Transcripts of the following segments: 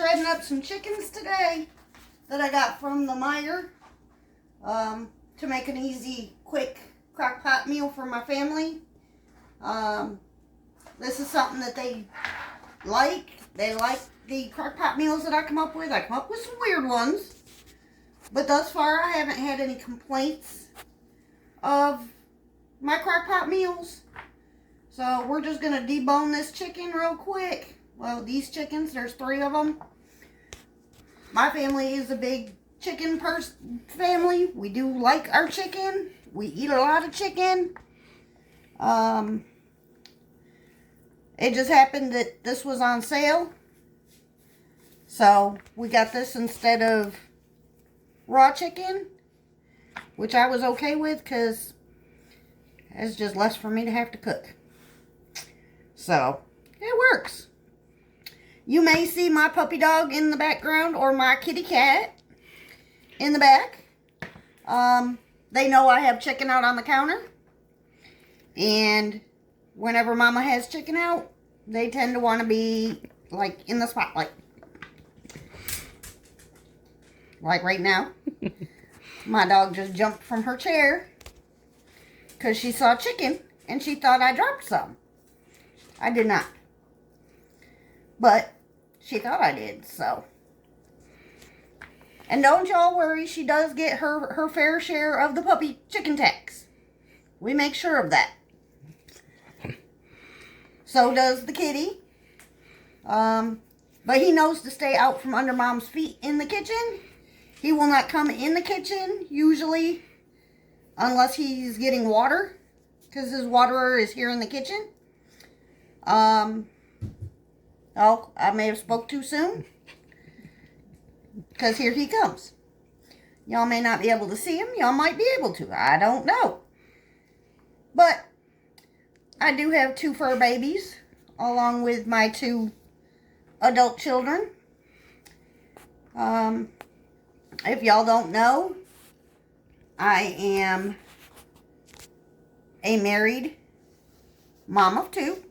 shredding up some chickens today that I got from the Meijer to make an easy, quick crock-pot meal for my family. This is something that they like. They like the crock-pot meals that I come up with. I come up with some weird ones, but thus far I haven't had any complaints of my crock-pot meals. So we're just going to debone this chicken real quick. Well, these chickens, there's 3 of them. My family is a big chicken family. We do like our chicken. We eat a lot of chicken. It just happened that this was on sale. So we got this instead of raw chicken, which I was okay with because it's just less for me to have to cook. So it works. You may see my puppy dog in the background or my kitty cat in the back. They know I have chicken out on the counter. And whenever Mama has chicken out, they tend to want to be like in the spotlight. Like right now. My dog just jumped from her chair because she saw chicken and she thought I dropped some. I did not. But she thought I did, so. And don't y'all worry, she does get her fair share of the puppy chicken tax. We make sure of that. So does the kitty. But he knows to stay out from under Mom's feet in the kitchen. He will not come in the kitchen, usually, unless he's getting water, because his waterer is here in the kitchen. Oh, I may have spoke too soon. Because here he comes. Y'all may not be able to see him. Y'all might be able to. I don't know. But I do have 2 fur babies, along with my 2 adult children. If y'all don't know, I am a married mom of 2.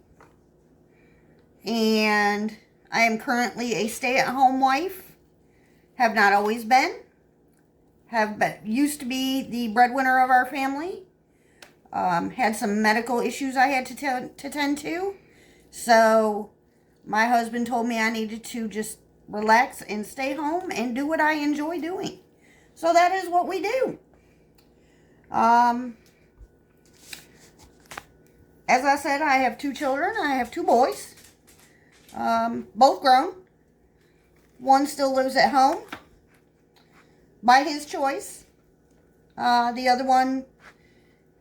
And I am currently a stay-at-home wife. Have not always been. Used to be the breadwinner of our family. Had some medical issues I had to tend to. So my husband told me I needed to just relax and stay home and do what I enjoy doing. So that is what we do. As I said, I have 2 children. I have 2 boys. Both grown. One still lives at home by his choice. The other one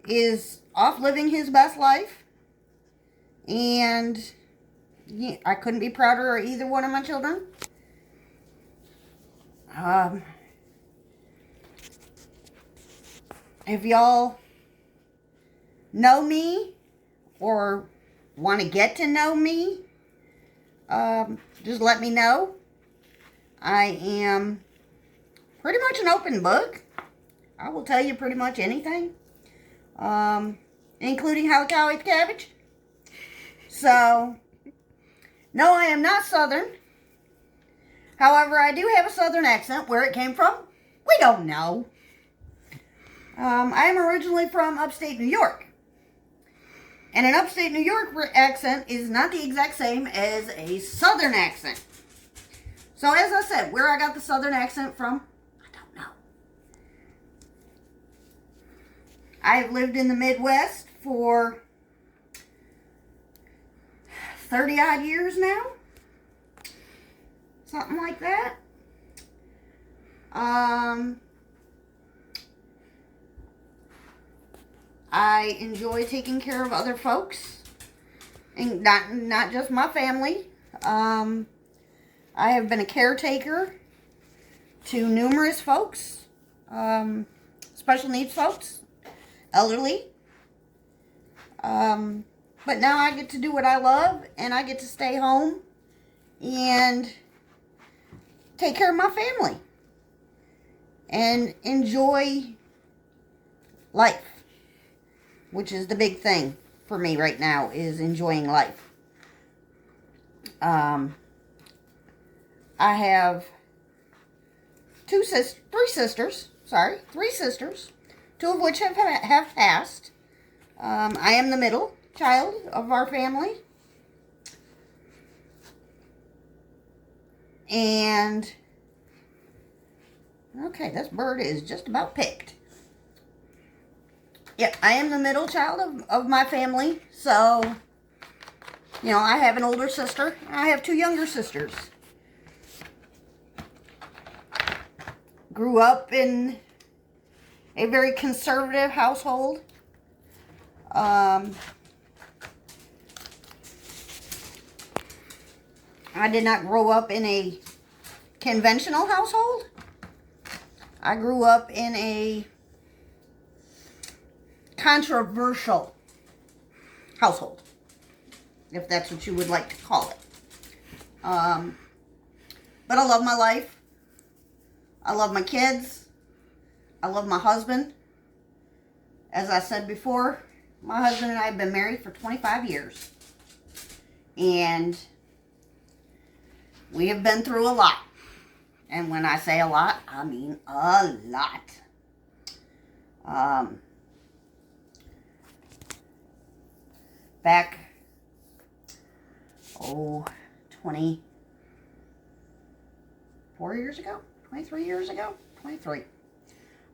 is off living his best life. And I couldn't be prouder of either one of my children. If y'all know me or want to get to know me, just let me know. I am pretty much an open book. I will tell you pretty much anything, including how the cow ate the cabbage. So, no, I am not Southern. However, I do have a Southern accent. Where it came from, we don't know. I am originally from upstate New York. And an upstate New York accent is not the exact same as a Southern accent. So as I said, where I got the Southern accent from, I don't know. I've lived in the Midwest for 30 odd years now. Something like that. I enjoy taking care of other folks, and not just my family. I have been a caretaker to numerous folks, special needs folks, elderly. But now I get to do what I love, and I get to stay home and take care of my family and enjoy life, which is the big thing for me right now, is enjoying life. I have three sisters, two of which have passed. I am the middle child of our family. And, okay, this bird is just about picked. Yep, I am the middle child of my family. So, you know, I have an older sister. I have two younger sisters. Grew up in a very conservative household. I did not grow up in a conventional household. I grew up in a controversial household, if that's what you would like to call it. But I love my life. I love my kids. I love my husband. As I said before, my husband and I have been married for 25 years. And we have been through a lot. And when I say a lot, I mean a lot. Back, 24 years ago? 23 years ago? 23.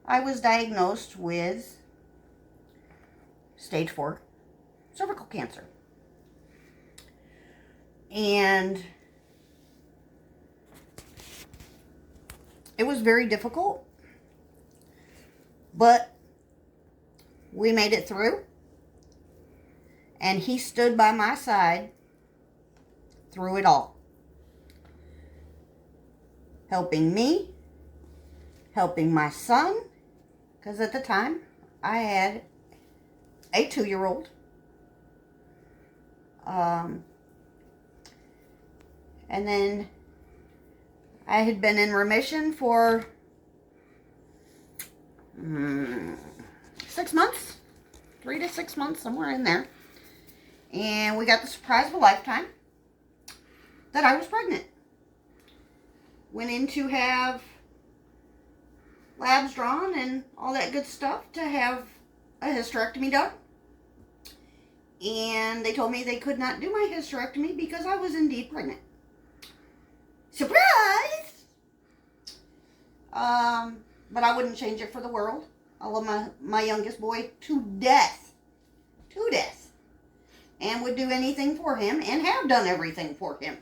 I was diagnosed with stage 4 cervical cancer. And it was very difficult, but we made it through. And he stood by my side through it all. Helping me, helping my son, because at the time I had a 2-year-old. And then I had been in remission for 6 months, 3 to 6 months, somewhere in there. And we got the surprise of a lifetime that I was pregnant. Went in to have labs drawn and all that good stuff to have a hysterectomy done. And they told me they could not do my hysterectomy because I was indeed pregnant. Surprise! But I wouldn't change it for the world. I love my youngest boy to death. To death. And would do anything for him and have done everything for him.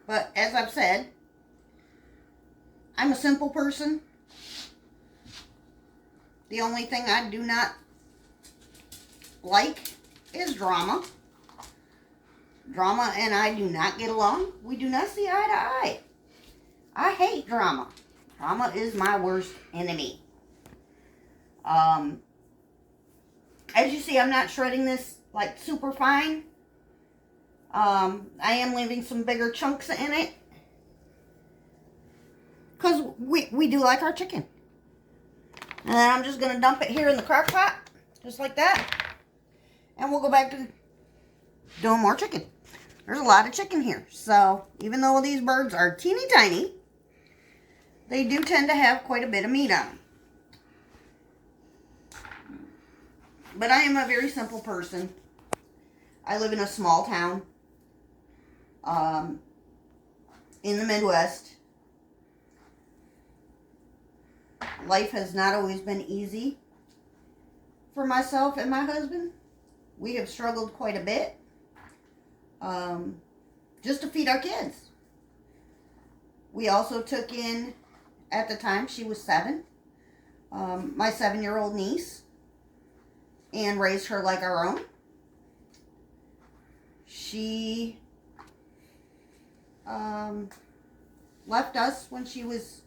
But as I've said, I'm a simple person. The only thing I do not like is drama. Drama and I do not get along. We do not see eye to eye. I hate drama. Drama is my worst enemy. As you see, I'm not shredding this like super fine. I am leaving some bigger chunks in it. Because we do like our chicken. And then I'm just going to dump it here in the crock pot. Just like that. And we'll go back to doing more chicken. There's a lot of chicken here. So, even though these birds are teeny tiny, they do tend to have quite a bit of meat on them. But I am a very simple person. I live in a small town. In the Midwest. Life has not always been easy for myself and my husband. We have struggled quite a bit. Just to feed our kids. We also took in, at the time she was 7, my 7-year-old niece. And raised her like our own. She left us when she was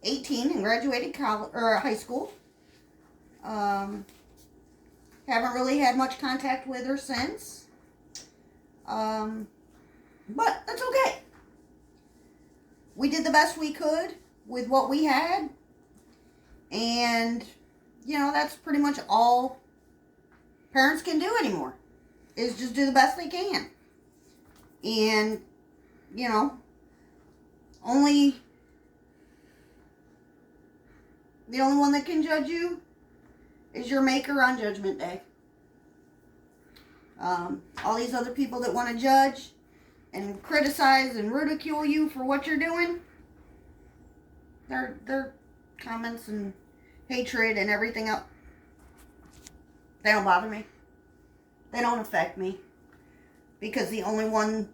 18 and graduated college or high school. Haven't really had much contact with her since. But that's okay. We did the best we could with what we had. And, you know, that's pretty much all parents can do anymore. Is just do the best they can. And, you know, the only one that can judge you is your maker on Judgment Day. All these other people that want to judge and criticize and ridicule you for what you're doing, their comments and hatred and everything else, they don't bother me. They don't affect me. Because the only one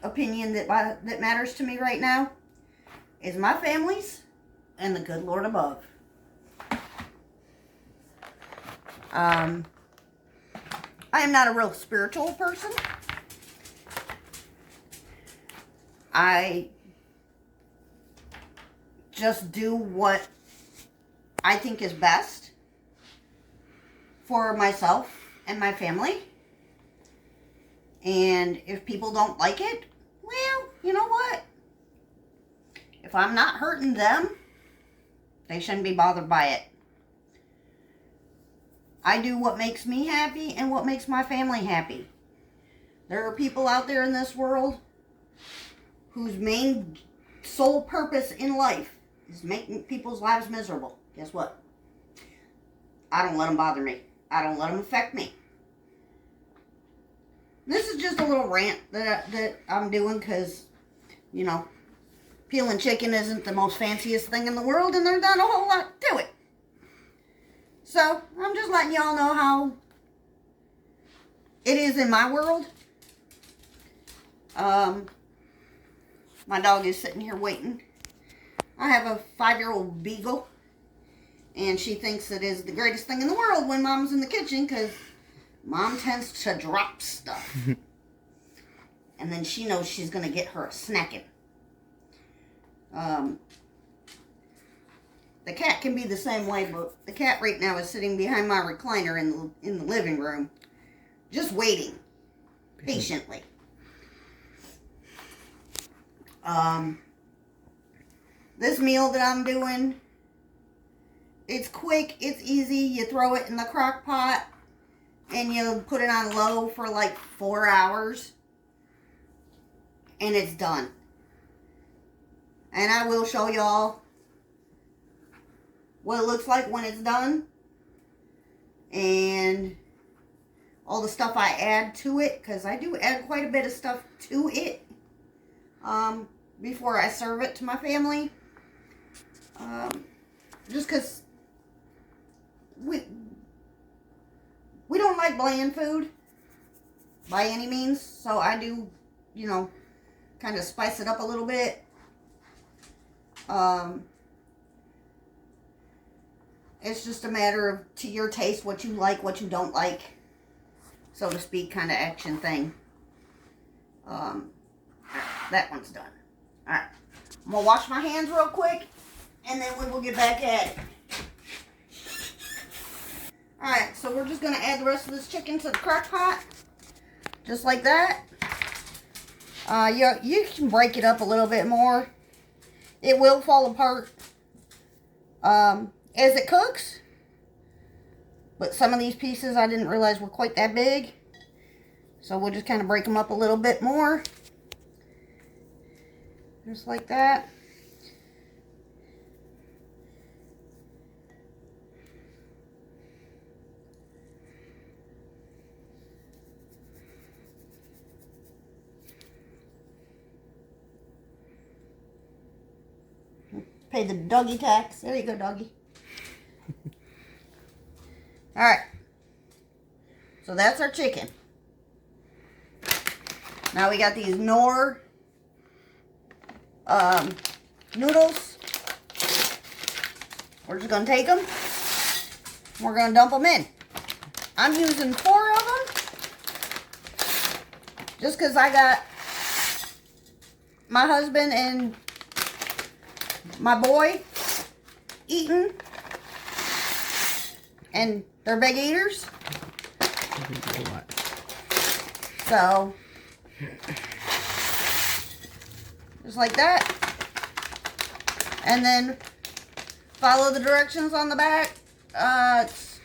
opinion that matters to me right now is my family's and the good Lord above. I am not a real spiritual person. I just do what I think is best for myself and my family. And if people don't like it, well, you know what? If I'm not hurting them, they shouldn't be bothered by it. I do what makes me happy and what makes my family happy. There are people out there in this world whose main sole purpose in life is making people's lives miserable. Guess what? I don't let them bother me. I don't let them affect me. This is just a little rant that I'm doing because, you know, peeling chicken isn't the most fanciest thing in the world and there's not a whole lot to it. So, I'm just letting y'all know how it is in my world. My dog is sitting here waiting. I have a 5-year-old beagle, and she thinks it is the greatest thing in the world when Mom's in the kitchen because Mom tends to drop stuff. And then she knows she's going to get her a snacking. The cat can be the same way, but the cat right now is sitting behind my recliner in the living room, just waiting patiently. This meal that I'm doing, it's quick, it's easy. You throw it in the crock pot and you put it on low for like 4 hours and it's done. And I will show y'all what it looks like when it's done and all the stuff I add to it, because I do add quite a bit of stuff to it before I serve it to my family, just because we don't like bland food by any means, so I do, you know, kind of spice it up a little bit. It's just a matter of, to your taste, what you like, what you don't like, so to speak, kind of action thing. That one's done. Alright. I'm going to wash my hands real quick, and then we will get back at it. Alright, so we're just going to add the rest of this chicken to the crock pot. Just like that. You can break it up a little bit more. It will fall apart as it cooks. But some of these pieces I didn't realize were quite that big. So we'll just kind of break them up a little bit more. Just like that. Pay the doggy tax. There you go, doggy. Alright. So that's our chicken. Now we got these Knorr noodles. We're just going to take them. We're going to dump them in. I'm using 4 of them. Just because I got my husband and my boy eating. And they're big eaters. So, just like that. And then follow the directions on the back. It's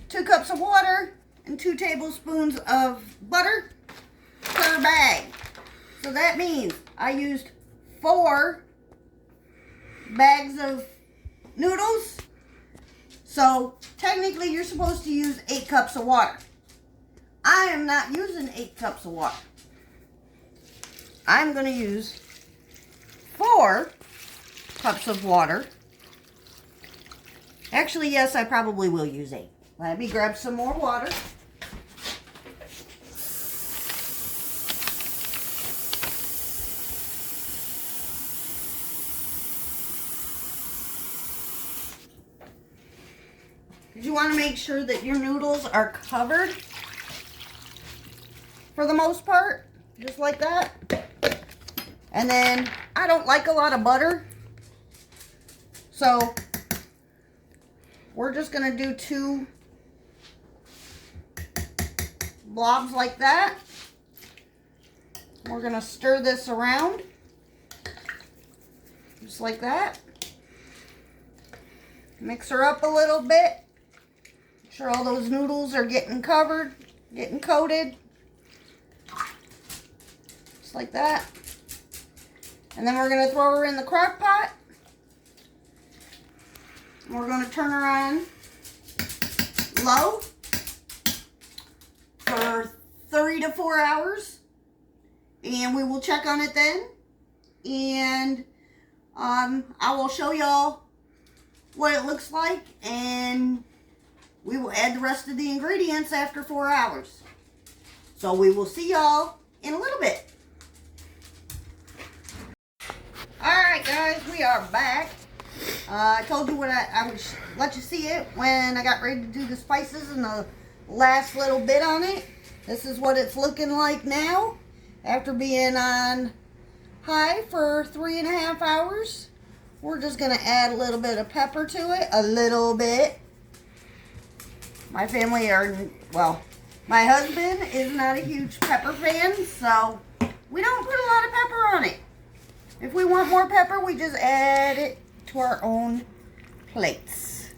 2 cups of water and 2 tablespoons of butter per bag. So that means I used 4 bags of noodles. So technically you're supposed to use 8 cups of water. I am not using 8 cups of water. I'm going to use 4 cups of water. Actually, yes, I probably will use 8. Let me grab some more water. You want to make sure that your noodles are covered for the most part, just like that. And then I don't like a lot of butter, so we're just going to do 2 blobs like that. We're going to stir this around just like that. Mix her up a little bit. Make sure all those noodles are getting covered, getting coated. Just like that. And then we're going to throw her in the crock pot. We're going to turn her on low for 3 to 4 hours. And we will check on it then. And I will show y'all what it looks like. And we will add the rest of the ingredients after 4 hours. So we will see y'all in a little bit. Alright guys, we are back. I told you what I would let you see it when I got ready to do the spices and the last little bit on it. This is what it's looking like now after being on high for 3.5 hours. We're just going to add a little bit of pepper to it, a little bit. My family well, my husband is not a huge pepper fan, so we don't put a lot of pepper on it. If we want more pepper, we just add it to our own plates.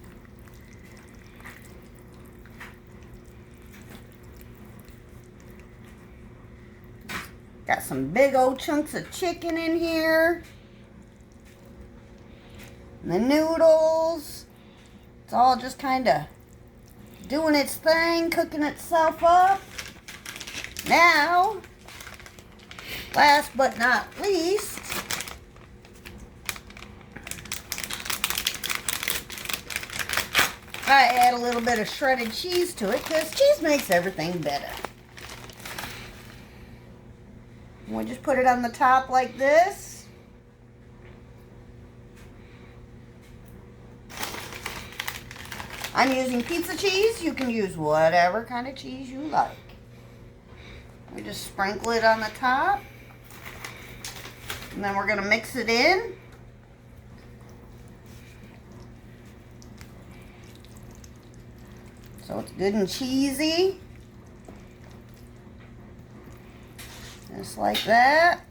Got some big old chunks of chicken in here. And the noodles. It's all just kind of doing its thing, cooking itself up. Now, last but not least, I add a little bit of shredded cheese to it because cheese makes everything better. And we just put it on the top like this. I'm using pizza cheese. You can use whatever kind of cheese you like. We just sprinkle it on the top. And then we're going to mix it in. So it's good and cheesy. Just like that.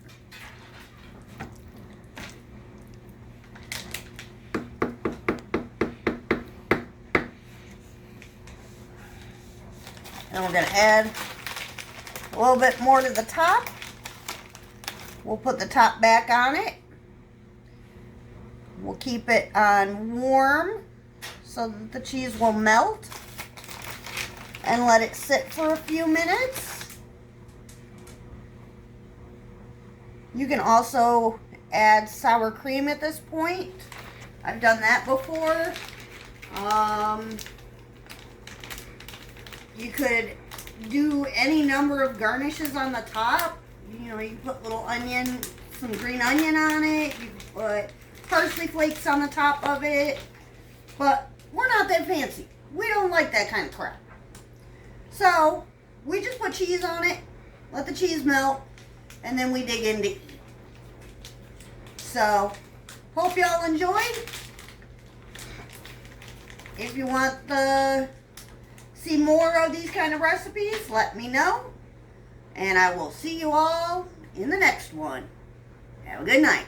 And we're going to add a little bit more to the top. We'll put the top back on it. We'll keep it on warm so that the cheese will melt. And let it sit for a few minutes. You can also add sour cream at this point. I've done that before. You could do any number of garnishes on the top. You know, you can put little onion, some green onion on it. You can put parsley flakes on the top of it. But we're not that fancy. We don't like that kind of crap. So, we just put cheese on it, let the cheese melt, and then we dig into it. So, hope y'all enjoyed. If you want to see more of these kind of recipes, let me know. And I will see you all in the next one. Have a good night.